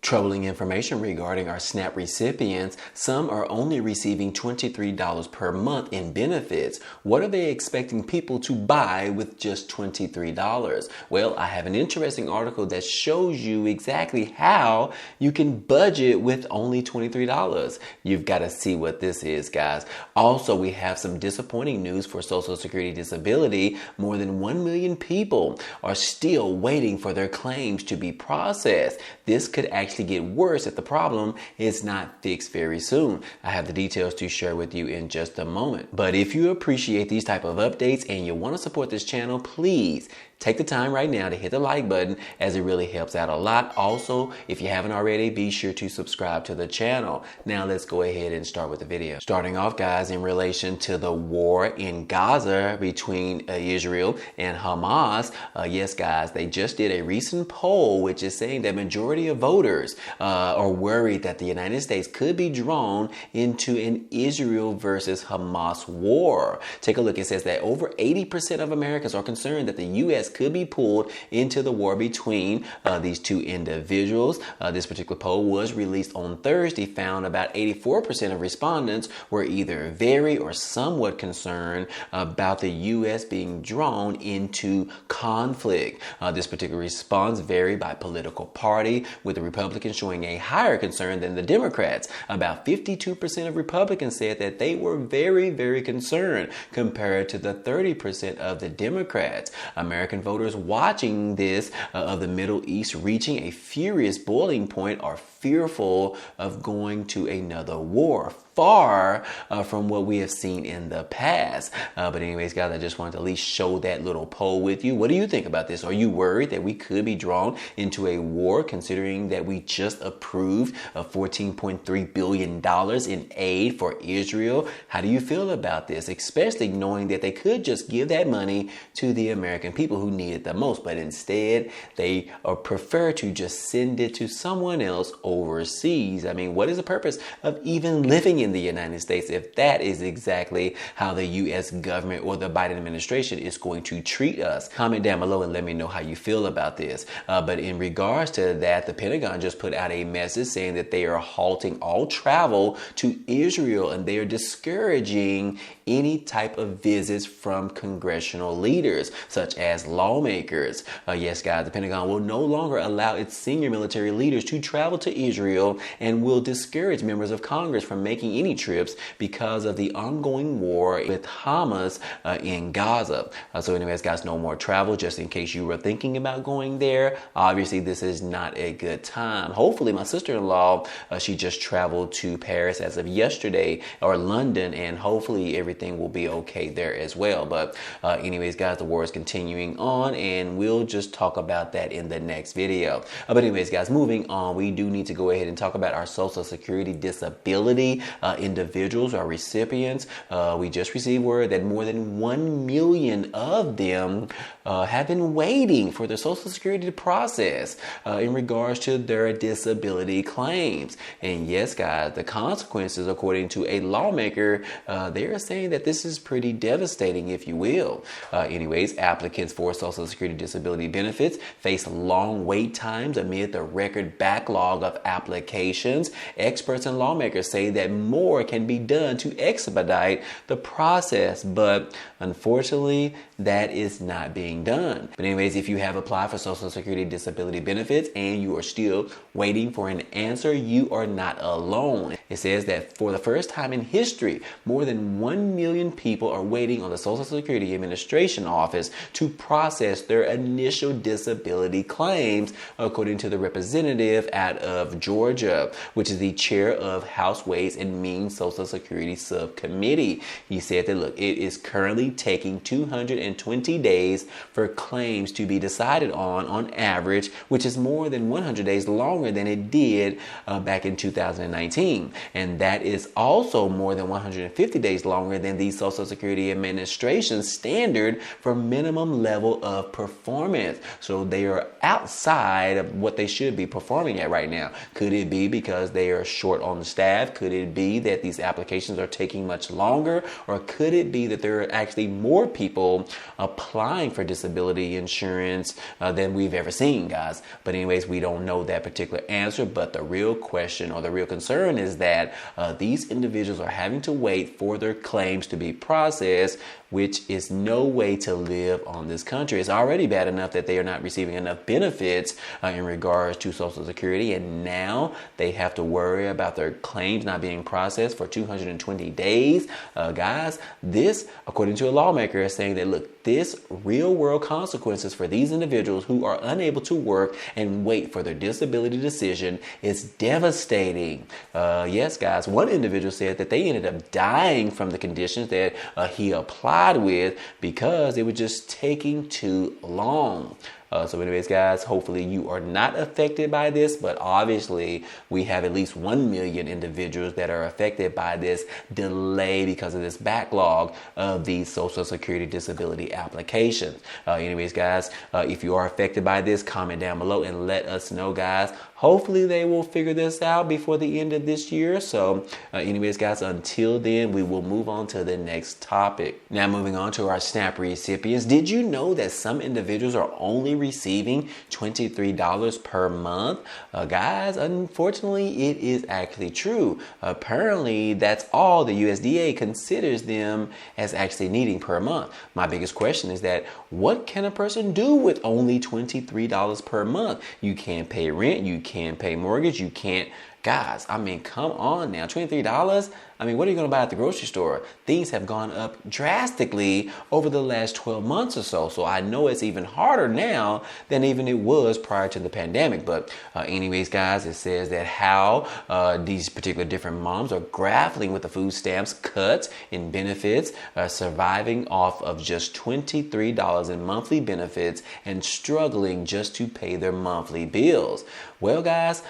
Troubling information regarding our SNAP recipients. Some are only receiving $23 per month in benefits. What are they expecting people to buy with just $23? Well, I have an interesting article that shows you exactly how you can budget with only $23. You've got to see what this is, guys. Also, we have some disappointing news for Social Security disability. More than 1 million people are still waiting for their claims to be processed. This could actually get worse if the problem is not fixed very soon. I have the details to share with you in just a moment. But if you appreciate these type of updates and you want to support this channel, please take the time right now to hit the like button, as it really helps out a lot. Also, if you haven't already, be sure to subscribe to the channel. Now let's go ahead and start with the video. Starting off, guys, in relation to the war in Gaza between Israel and Hamas. Yes, guys, they just did a recent poll which is saying that majority of voters are worried that the United States could be drawn into an Israel versus Hamas war. Take a look. It says that over 80% of Americans are concerned that the U.S. could be pulled into the war between these two individuals. This particular poll was released on Thursday, found about 84% of respondents were either very or somewhat concerned about the U.S. being drawn into conflict. This particular response varied by political party, with the Republicans showing a higher concern than the Democrats. About 52% of Republicans said that they were very, very concerned, compared to the 30% of the Democrats. American voters watching this of the Middle East reaching a furious boiling point are fearful of going to another war, far from what we have seen in the past. But anyways, guys, I just wanted to at least show that little poll with you. What do you think about this? Are you worried that we could be drawn into a war, considering that we just approved $14.3 billion in aid for Israel? How do you feel about this, especially knowing that they could just give that money to the American people who need it the most, but instead they prefer to just send it to someone else overseas? I mean, what is the purpose of even living in the United States if that is exactly how the U.S. government or the Biden administration is going to treat us? Comment down below and let me know how you feel about this. But in regards to that, the Pentagon just put out a message saying that they are halting all travel to Israel and they are discouraging any type of visits from congressional leaders, such as lawmakers. Yes, guys, the Pentagon will no longer allow its senior military leaders to travel to Israel and will discourage members of Congress from making any trips because of the ongoing war with Hamas in Gaza. So anyways, guys, no more travel, just in case you were thinking about going there. Obviously, this is not a good time. Hopefully, my sister-in-law, she just traveled to Paris as of yesterday, or London, and hopefully everything will be okay there as well. But anyways, guys, the war is continuing on, and we'll just talk about that in the next video. But anyways, guys, moving on, we do need to go ahead and talk about our Social Security disability individuals, our recipients. We just received word that more than 1 million of them have been waiting for their Social Security process in regards to their disability claims. And yes, guys, the consequences, according to a lawmaker, they are saying that this is pretty devastating, if you will. Anyways, applicants for Social Security disability benefits face long wait times amid the record backlog of applications. Experts and lawmakers say that more can be done to expedite the process, but unfortunately, that is not being done. But anyways, if you have applied for Social Security disability benefits and you are still waiting for an answer, you are not alone. It says that for the first time in history, more than 1 million people are waiting on the Social Security Administration office to process their initial disability claims, according to the representative out of Georgia, which is the chair of House Ways and Means Social Security Subcommittee. He said that, look, it is currently taking 220 days for claims to be decided on average, which is more than 100 days longer than it did back in 2019. And that is also more than 150 days longer than the Social Security Administration standard for minimum level level of performance. So they are outside of what they should be performing at right now. Could it be because they are short on the staff? Could it be that these applications are taking much longer? Or could it be that there are actually more people applying for disability insurance than we've ever seen, guys? But anyways, we don't know that particular answer. But the real question or the real concern is that these individuals are having to wait for their claims to be processed, which is no way to live on this country. It's already bad enough that they are not receiving enough benefits in regards to Social Security, and now they have to worry about their claims not being processed for 220 days. Guys, this, according to a lawmaker, is saying that, look, this real world consequences for these individuals who are unable to work and wait for their disability decision is devastating. Yes, guys, one individual said that they ended up dying from the conditions that he applied with because it was just taking too long. So anyways, guys, hopefully you are not affected by this, but obviously we have at least 1 million individuals that are affected by this delay because of this backlog of these Social Security disability applications. Anyways, guys, if you are affected by this, comment down below and let us know, guys. Hopefully they will figure this out before the end of this year. So anyways, guys, until then, we will move on to the next topic. Now, moving on to our SNAP recipients. Did you know that some individuals are only receiving $23 per month? Guys, unfortunately, it is actually true. Apparently, that's all the USDA considers them as actually needing per month. My biggest question is that what can a person do with only $23 per month? You can't pay rent, you can't pay mortgage, you can't. Guys, I mean, come on now, $23? I mean, what are you going to buy at the grocery store? Things have gone up drastically over the last 12 months or so. So I know it's even harder now than even it was prior to the pandemic. But anyways, guys, it says that how these particular different moms are grappling with the food stamps cuts in benefits, surviving off of just $23 in monthly benefits and struggling just to pay their monthly bills. Well, guys,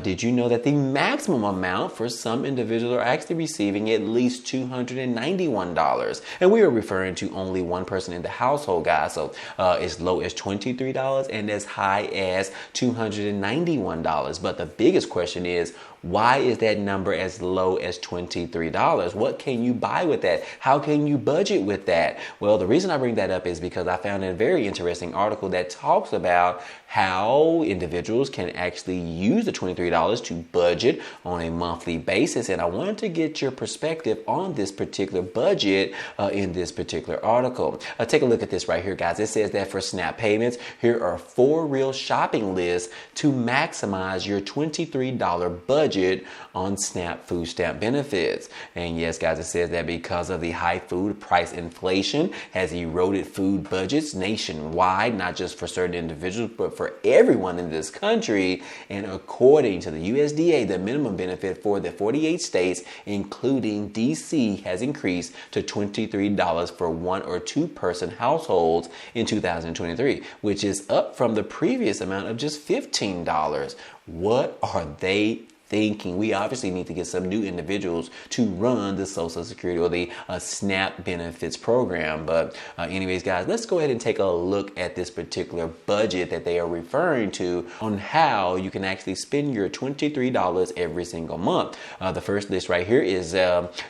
did you know that the maximum amount for some individuals are actually receiving at least $291? And we are referring to only one person in the household, guys. So as low as $23 and as high as $291. But the biggest question is, why is that number as low as $23? What can you buy with that? How can you budget with that? Well, the reason I bring that up is because I found a very interesting article that talks about how individuals can actually use the $23 to budget on a monthly basis. And I wanted to get your perspective on this particular budget in this particular article. Take a look at this right here, guys. It says that for SNAP payments, here are 4 real shopping lists to maximize your $23 budget on SNAP food stamp benefits. And yes, guys, it says that because of the high food price inflation has eroded food budgets nationwide, not just for certain individuals, but for everyone in this country. And according to the USDA, the minimum benefit for the 48 states, including DC, has increased to $23 for 1 or 2 person households in 2023, which is up from the previous amount of just $15. What are they thinking? We obviously need to get some new individuals to run the Social Security or the SNAP benefits program. But anyways, guys, let's go ahead and take a look at this particular budget that they are referring to on how you can actually spend your $23 every single month. The first list right here is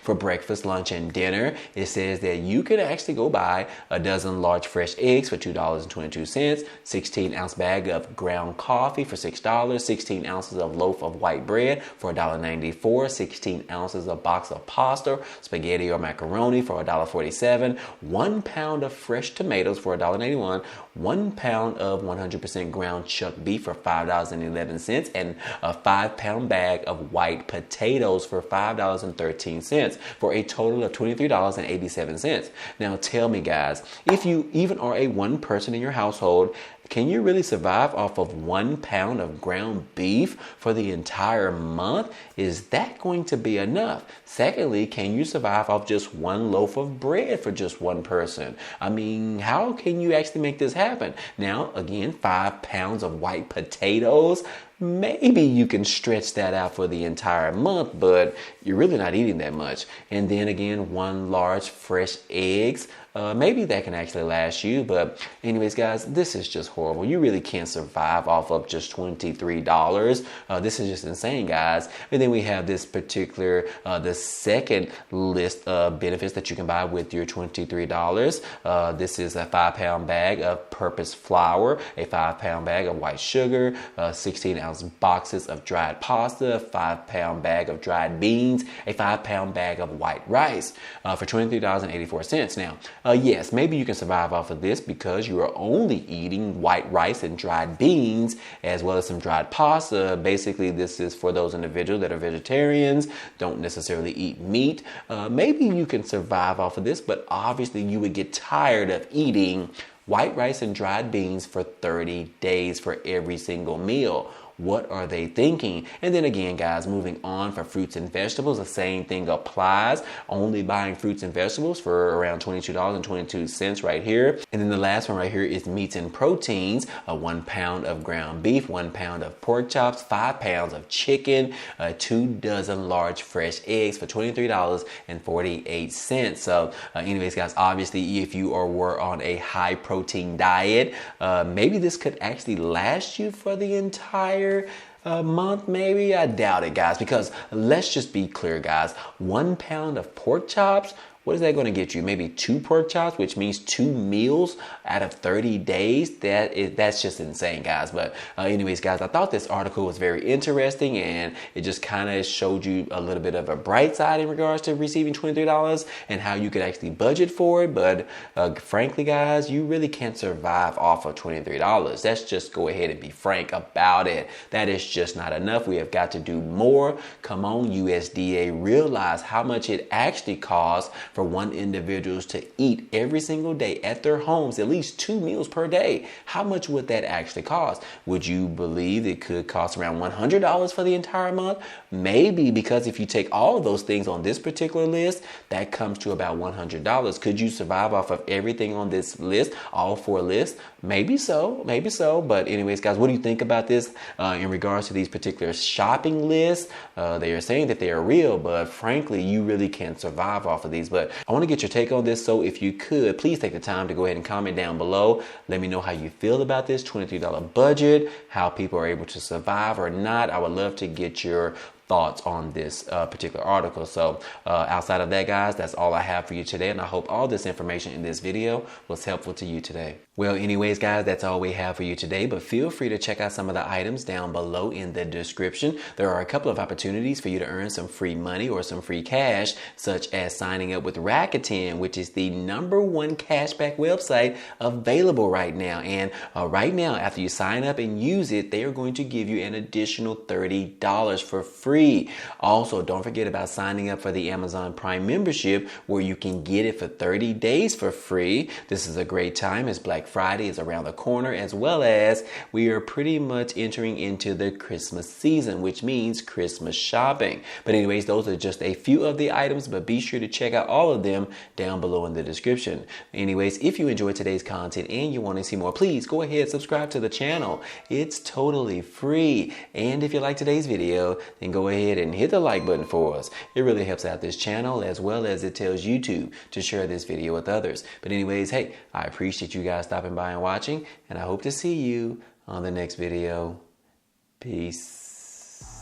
for breakfast, lunch, and dinner. It says that you can actually go buy a dozen large fresh eggs for $2.22, 16-ounce bag of ground coffee for $6, 16 ounces of loaf of white bread for $1.94, 16 ounces of box of pasta, spaghetti or macaroni for $1.47, 1 pound of fresh tomatoes for $1.81, 1 pound of 100% ground chuck beef for $5.11, and a 5-pound bag of white potatoes for $5.13 for a total of $23.87. Now tell me, guys, if you even are a one person in your household, can you really survive off of 1 pound of ground beef for the entire month? Is that going to be enough? Secondly, can you survive off just 1 loaf of bread for just one person? I mean, how can you actually make this happen? Now, again, 5 pounds of white potatoes. maybe you can stretch that out for the entire month, but you're really not eating that much. And then again, one large fresh eggs. Maybe that can actually last you. But anyways, guys, this is just horrible. You really can't survive off of just $23. This is just insane, guys. And then we have this particular, the second list of benefits that you can buy with your $23. This is a 5-pound bag of purpose flour, a 5-pound bag of white sugar, 16-ounce boxes of dried pasta, a 5-pound bag of dried beans, a 5-pound bag of white rice for $23.84. Now, yes, maybe you can survive off of this because you are only eating white rice and dried beans as well as some dried pasta. Basically, this is for those individuals that are vegetarians, don't necessarily eat meat. Maybe you can survive off of this, but obviously you would get tired of eating white rice and dried beans for 30 days for every single meal. What are they thinking? And then again, guys, moving on for fruits and vegetables, the same thing applies. Only buying fruits and vegetables for around $22.22 right here. And then the last one right here is meats and proteins. 1 pound of ground beef, 1 pound of pork chops, 5 pounds of chicken, 2 dozen large fresh eggs for $23.48. So anyways, guys, obviously if you were on a high protein diet, maybe this could actually last you for the entire month. Maybe. I doubt it, guys, because let's just be clear, guys. 1 pound of pork chops, what is that going to get you? Maybe 2 pork chops, which means 2 meals out of 30 days. That's just insane, guys. But anyways, guys, I thought this article was very interesting, and it just kind of showed you a little bit of a bright side in regards to receiving $23 and how you could actually budget for it. But frankly, guys, you really can't survive off of $23. Let's just go ahead and be frank about it. That is just not enough. We have got to do more. Come on, USDA, realize how much it actually costs for one individual to eat every single day at their homes, at least 2 meals per day. How much would that actually cost? Would you believe it could cost around $100 for the entire month? Maybe, because if you take all of those things on this particular list, that comes to about $100. Could you survive off of everything on this list, all 4 lists? Maybe so, maybe so. But anyways, guys, what do you think about this in regards to these particular shopping lists? They are saying that they are real, but frankly, you really can't survive off of these. But I want to get your take on this, so if you could, please take the time to go ahead and comment down below. Let me know how you feel about this $23 budget, how people are able to survive or not. I would love to get your thoughts on this particular article. So outside of that, guys, that's all I have for you today, and I hope all this information in this video was helpful to you today. Well, anyways, guys, that's all we have for you today, but feel free to check out some of the items down below in the description. There are a couple of opportunities for you to earn some free money or some free cash, such as signing up with Rakuten, which is the #1 cashback website available right now. And right now, after you sign up and use it, they are going to give you an additional $30 for free. Also, don't forget about signing up for the Amazon Prime membership, where you can get it for 30 days for free. This is a great time as Black Friday is around the corner, as well as we are pretty much entering into the Christmas season, which means Christmas shopping. But anyways, those are just a few of the items, but be sure to check out all of them down below in the description. Anyways, if you enjoyed today's content and you want to see more, please go ahead and subscribe to the channel. It's totally free. And if you like today's video, then go ahead and hit the like button for us. It really helps out this channel, as well as it tells YouTube to share this video with others. But anyways, hey, I appreciate you guys stopping by and watching, and I hope to see you on the next video. Peace.